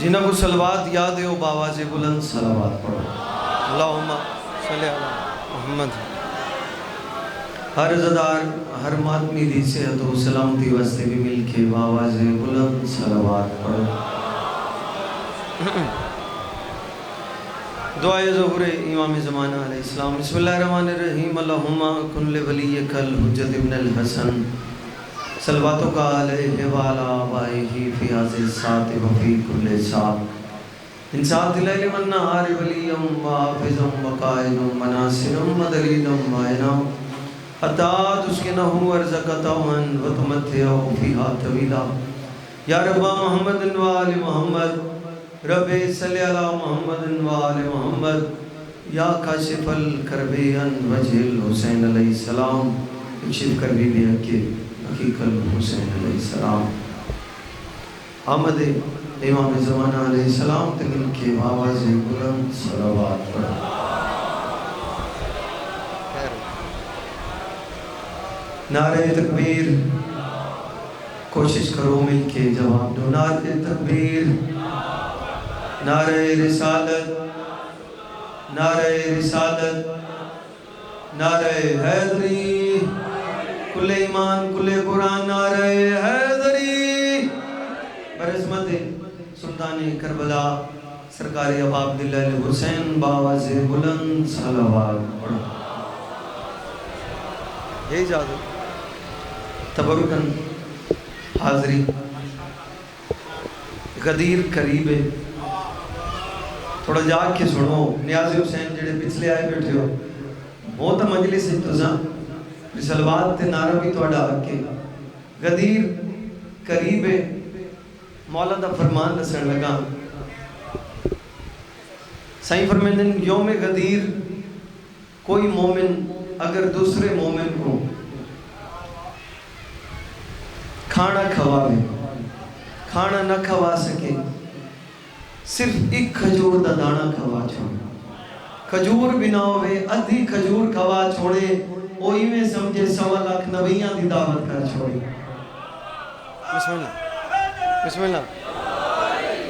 جنہوں کو صلوات یاد ہے وہ باواز بلند صلوات پڑھو۔ اللہم صلی علی محمد۔ ہر عزدار ہر ماتمی دی صحت و سلامتی واسطے بھی مل کے باواز بلند صلوات پڑھو۔ دعائے ظہور امام زمانہ علیہ السلام۔ بسم اللہ الرحمن الرحیم۔ اللہم کن لولیک الحجت ابن الحسن صلواتو کا علیہ وعلا آبائہ فی حاضر الساعت و فی کل ساعت ان ساعت لیل والنہار ولیم و حافظم و قائدم و ناصرم و دلیلم و اینام حتی تسکنہو ارزقتہن و تمتعہو فیہا طویلا۔ یا رب محمد و آل محمد، رب صلی علی محمد و آل محمد، یا کاشف الکربی ان وجہ الحسین علیہ السلام، کشف کربی بھی حقی حقیقت حسین علیہ السلام۔ آمد امام زمانہ علیہ السلام تمن کے آواز بلند صلوات پڑھو۔ نعرہ تکبیر، کوشش کرو مل کے جواب دو۔ نعرہ تکبیر، نعرہ رسالت، نعرہ رسالت، نعرہ حیدری، کل ایمان کل قرآن، نعرہ حیدری برعظمت سلطان کربلا سرکار ابا عبداللہ حسین باواز بلند صلوات پڑھو۔ یہ اجازت تبرکن حاضری غدیر قریب ہے، تھوڑا جاگ کے سنو۔ نیازی حسین جڑے پچھلے آئے بیٹھے ہو بہت مجلس انتظام رسالوات تے نعرہ بھی توڑا آکے غدیر قریب ہے۔ مولا دا فرمان رسن لگا، سائیں فرمیندن یوم غدیر کوئی مومن اگر دوسرے مومن کو کھانا کھواوے، کھانا نہ کھوا سکے، صرف ایک کھجور دا دانا کھوا چھوڑے، کھجور بھی نہ ہوئے ادھی کھجور کھوا چھوڑے، وہی میں سمجھے 1.25 لاکھ نبیاں دی دعوت کر چھوڑے۔ بسم اللہ بسم اللہ۔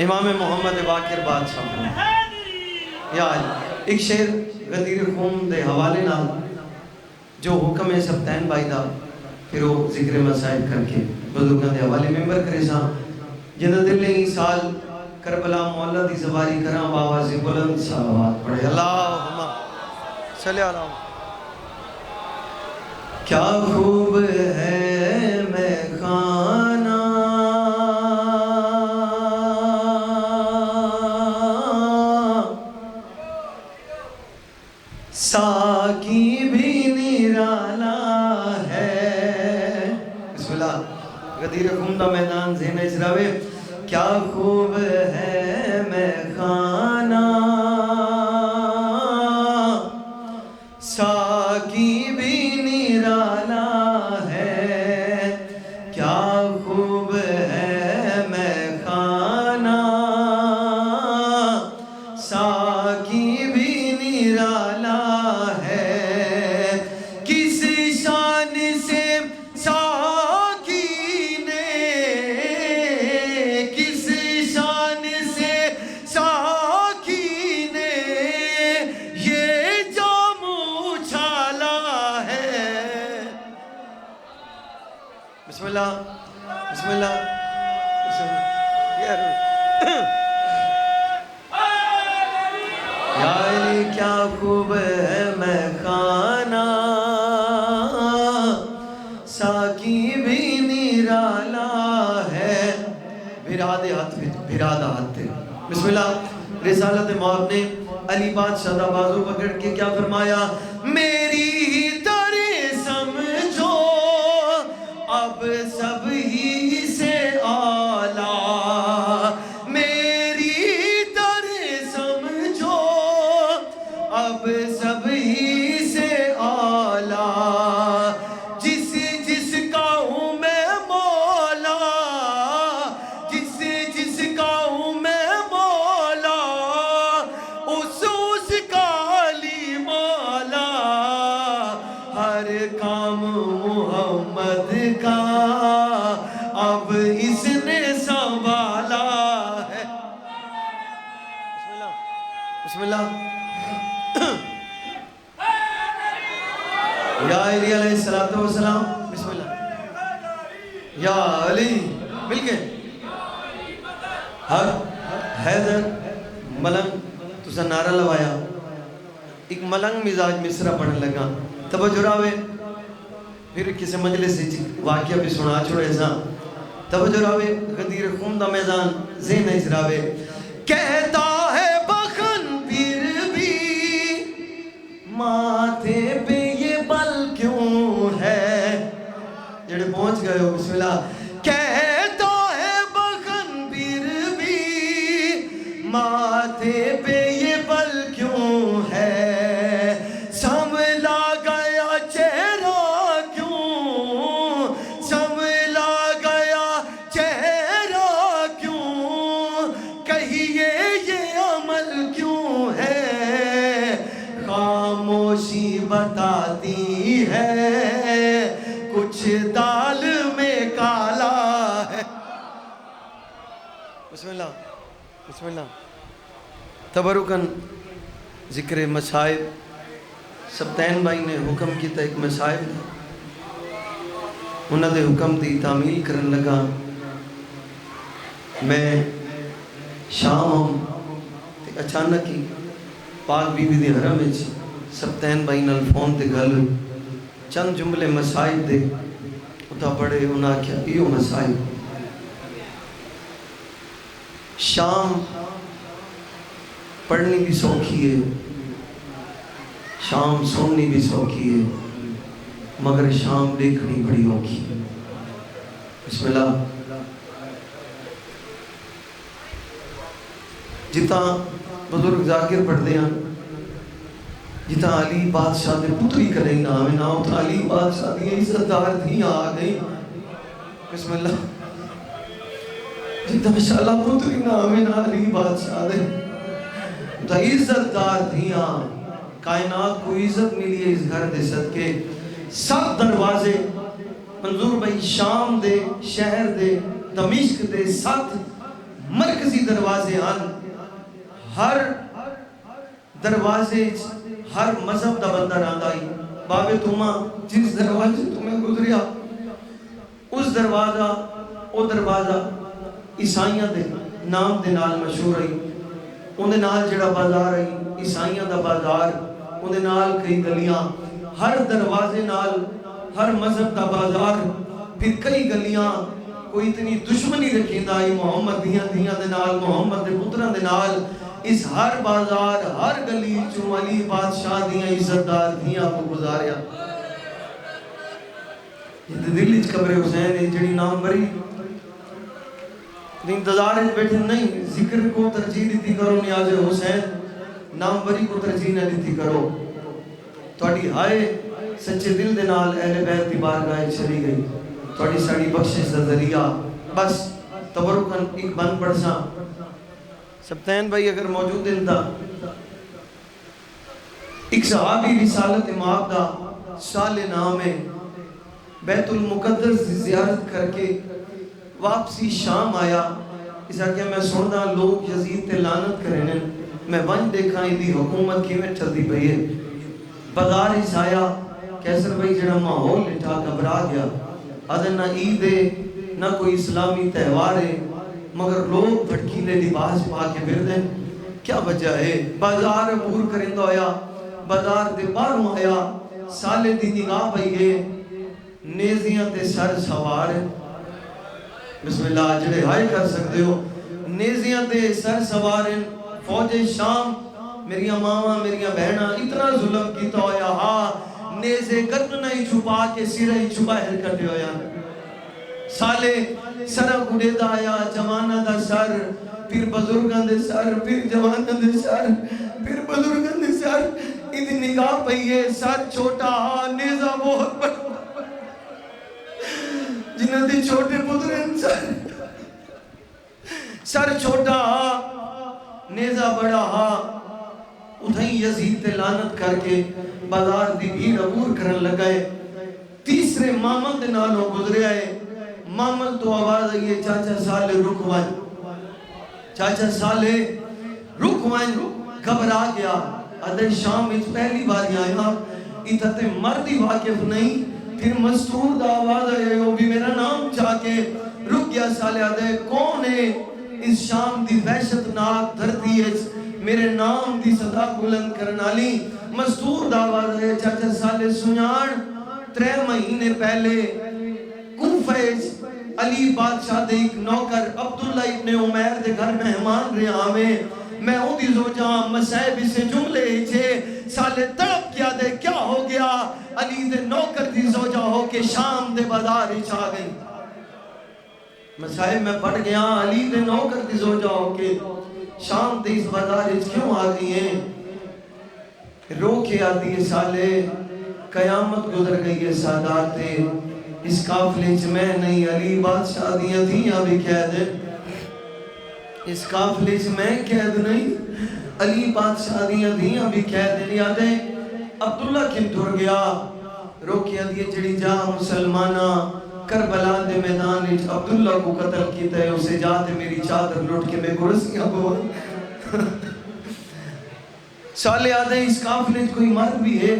امام محمد باقر بادشاہ یا ایک شعر غدیر خون دے حوالے نال جو حکم ہے سبتین بائی دا، پھر وہ ذکر مسائب کر کے بزرگاں دے حوالے ممبر کرے ساں جنہ دل ہی سال کربلا مولا دی زباری کراں باواز بلند صلوات پڑھے۔ اللہم صلی علی محمد۔ کیا خوب ہے میں خانہ ساکی بھی نرالا ہے۔ بسم اللہ۔ غدیر خون دا میدان ذہن اجراوے۔ کیا خوب ہے میں خانہ ساکی بھی نرالا ہے، کیا خوب ہے میں خانہ ساکی بھی نرالا ہے، کس شان سے ساکی نے، کس شان سے ساکی نے یہ جام اچھالا ہے۔ بسم اللہ بسم اللہ بسم اللہ۔ یا علی کیا خوب ہے میں خانہ ساکی بھی نرالا ہے۔ بھراد ہاتھ بھراد۔ بسم اللہ۔ رسالت مواب نے علی بادشاہ دا بازو پکڑ کے کیا فرمایا؟ میری طرح سمجھو اب سب ہی سے اعلیٰ، میری طرح سمجھو اب سب ہی سے اعلیٰ، جس جس کا ہوں میں مولا، جس جس کا ہوں میں مولا، اس کا علی مولا، ہر کام محمد کا بسم اللہ. یا علی علیہ السلام. بسم اللہ. یا علی مل کے حق حیدر ملنگ تسا نعرہ لوایا. ایک ملنگ مزاج مصرہ پڑھن لگا. توجہ راوے پھر کسی مجلس واقعہ بھی سنا چھوڑے سا. توجہ راوے غدیر خون دا میدان ذہن ہے راوے. کہتا ہے بخن پھر بھی ماتھے پہ یہ بل کیوں ہے. جڑے پہنچ گئے ہو بسم اللہ. کہتا ہے بخن پھر بھی ماتھے پہ یہ بل کیوں ہے. سنبھلا گیا چہرہ کیوں, سنبھلا گیا چہرہ کیوں, کہیے یہ عمل کیوں ہے. خاموشی بتاتی ہے کچھ دال میں کالا ہے. بسم اللہ بسم اللہ. تبرکن ذکر مصائب. سبتین بھائی نے حکم کیتا ایک مصائب انہاں دے حکم دی تعمیل کرن لگا. میں شام تے اچانک ہی پاک بی بی دے حرم وچ سبتین بھائی نال فون تے گل ہوئی. چند جملے مصائب دے اتا پڑھے. انہاں کیا ایو مصائب. شام پڑھنی بھی سوکھی ہے, شام سننی بھی سوکھی ہے, مگر شام دیکھنی بڑی اوکھی ہے. بسم اللہ. جتا بزرگ ذاکر پڑھ دیا جتا علی بادشاہ دے پتری کریں نام ہے نام تا علی بادشاہ دی عزت دار تھی آ گئی. بسم اللہ. جتا مشاءاللہ پتری نام ہے نا علی بادشاہ دے تا عزت دار تھی آ. کائنات کو عزت ملی ہے اس گھر دے صدقے. سب دروازے منظور بھائی شام دے شہر دے دمشق دے 7 مرکزی دروازے آن. ہر دروازے ہر مذہب دا بندہ راندائی. بابے تمہاں جس دروازے تمہیں گزریا اس دروازہ او دروازہ عیسائیاں دے نام دے نال مشہور ہے. اندے نال جڑا بازار ہے عیسائیاں دا بازار, اندے نال کئی گلیاں, ہر دروازے نال ہر مذہب دا بازار, پھر کئی گلیاں. کوئی اتنی دشمنی رکھیندا ہے محمد دیاں دے نال, محمد دے پتراں دے نال. اس ہر بازار ہر گلی چوں علی بادشاہ دیاں عزت دار دیاں کو گزاریا. یہ دل وچ قبر حسین ہے جڑی نام بری انتظار وچ بیٹھے نہیں. ذکر کو ترجیح دیتی کرو, نیاز حسین نام بری کو ترجیح نہ دیتی کرو. تھوڑی ہائے سچے دل دے نال اہل بیت دی بارگاہ چلی گئی. تھوڑی ساڑی بخشش دا ذریعہ. بس تبرکن ایک بند پڑھ سا. سبتین بھائی اگر موجود دل دا ایک صحابی رسالت مآب دا صالح نام ہے, بیت المقدس زیارت کر کے واپسی شام آیا. اس آگیا میں سننا لوگ یزید تے لعنت کرنے. میں ون دیکھا دی حکومت کی میں چل دی پئی ہے. بازار اس آیا کیسر بھائی جڑا ماحول لٹھا گھبرا گیا. ادھر نہ عید ہے نہ کوئی اسلامی تہوار ہے, مگر لوگ بھٹکیلے لباس پا کے پھر دیں. کیا وجہ ہے؟ بازار عبور کرندہ ہویا, بازار دے باہروں آیا. سالے دی نگاہ پئی ہے نیزیاں تے سر سوار. بسم اللہ. جڑے ہائے کر سکتے ہو. نیزیاں تے سر سوار فوج شام. میریاں ماما میریاں بہناں اتنا ظلم کیتا ہویا. ہاں نیزے گردنہ ہی چھپا کے سرہ ہی چھپا ہر کٹے ہویا. سالے سرہ گھڑے دا آیا, جوانہ دا سر, پھر بزرگان دے سر, پھر جوانہ دے سر, پھر بزرگان دے سر. ادھی نگاہ پہیے سر چھوٹا ہاں نیزہ بہت بڑا. جنہاں دے چھوٹے پترین سر چھوٹا ہاں نیزہ بڑا ہاں. ادھائیں یزید تے لعنت کر کے بازار دی بھیڑ عبور کرن لگائے. تیسرے مامن دے نالوں گزرے آئے. مامن تو آواز آئیے چاچا سالے رک وائن, چاچا سالے رک وائن. گھبرا گیا ادھر شام وچ پہلی بار آیا اتھا تے مردی واقف نہیں پھر مستور دا آواز آئے وہ بھی میرا نام چاہ کے رک گیا سالے آدھے کون ہے اس شام دی وحشتناک دھرتی ہے میرے نام دی صدا بلند کرنا لی مستور دا آواز آئے چاچا سالے سنیان 3 مہینے پہلے کوفہ علی بادشاہ دے ایک نوکر عبداللہ ابن عمیر دے گھر مہمان رہے آوے میں ہوں دی زوجہ مسائب سے جملے چھے سالے تڑپ کیا دے کیا ہو گیا علی دے نوکر دی زوجہ ہو کے شام دے بازار چھا گئی مسائب میں پڑھ گیا علی دے نوکر دی زوجہ ہو کے شام دے اس بازار کیوں آ گئی ہیں رو کے آتی ہے سالے قیامت گزر گئی ہے سادات اس قافلے چ میں نہیں علی بادشاہ دیاں دھیاں بھی قید ہیں اس قافلے چ میں قید نہیں علی بادشاہ دیاں دھیاں بھی قید ہیں یادیں عبداللہ کن ٹر گیا روکیا دیئے جڑی جا مسلمانہ کربلا دے میدان وچ عبداللہ کو قتل کیتا ہے اسے جاتے میری چادر لٹ کے میں گرسیاں کو سالے آدھے اس قافلے چ کوئی مرد بھی ہے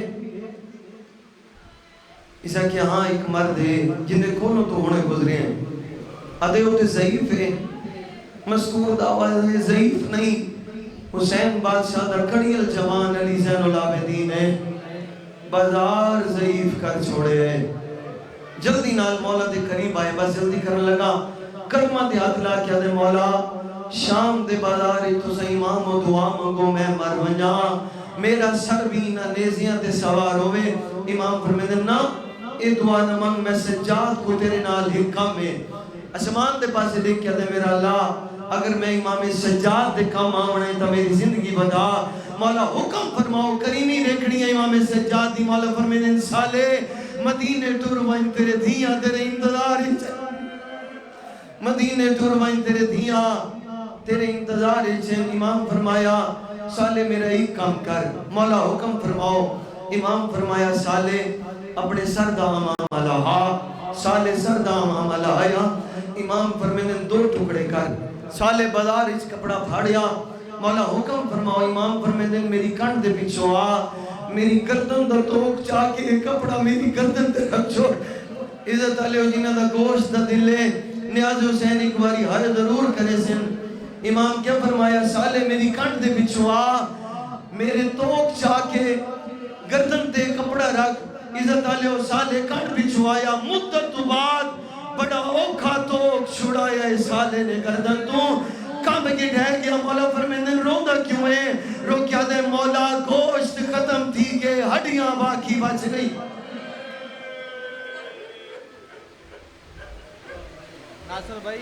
اسا کہ ہاں ایک مرد ہے جنہیں کونوں تو ہونے گزرے ہیں آدھے ہوتے ضعیف ہے مذکور دعویٰ ہے ضعیف نہیں حسین بادشاہ در کڑیل جوان علی زین العابدین ہے بازار ضعیف کر چھوڑے ہیں جلدی نال مولا دے قریب آئے بس جلدی کرنے لگا کلمہ دے ہاتھ لا کیا دے مولا شام دے بازار تو سے امام و دعا منگو میں مر ونجا میرا سر بھی نہ نیزیاں تے سوار ہوئے امام فرمیدے نا اے دعا نہ منگ میں سجاد کو تیرے نال ہی کم ہے اسمان دے پاسے دیکھ کیا دے میرا اللہ اگر میں امام سجاد دے کم آمنے تا میری زندگی بدا مولا حکم فرماؤ کریمی ریکھڑی ہے امام سجاد دی مولا فرمیدے سالے مدینے ٹوروائن تیرے دھیاں تیرے انتظار مدینے ٹوروائن تیرے دھیاں تیرے انتظار امام فرمایا سالے میرا ایک کام کر مولا حکم فرماؤ امام فرمایا سالے اپنے سردام عملہ سالے سردام عملہ آیا امام فرمینے 2 ٹکڑے کر سالے بازار اس کپڑا پھاڑیا مولا حکم فرماؤ امام فرمینے میری کانڈ دے پیچھو آ میری گردن دا توک چاہ کے کپڑا میری گردن دے رکھ چھوڑ عزت علیہ جنہ دا گوشت دا دلے نیاز حسین ایک باری ہر ضرور کرے سن امام کیا فرمایا سالے میری کانڈ دے پیچھو آ میرے توک چاہ کے گردن دے کپڑا رکھ عزت علیہ سالے کانڈ پیچھو آیا مدت تو بعد بڑا اوکھا توک چھڑایا سالے نے گردن تو کام کے ڈھہ گیا مولا فرمیندن رو دا کیوں ہے رو کیا دے مولا گوشت ختم تھی گئے ہڈیاں باقی بچ گئی ناصر بھائی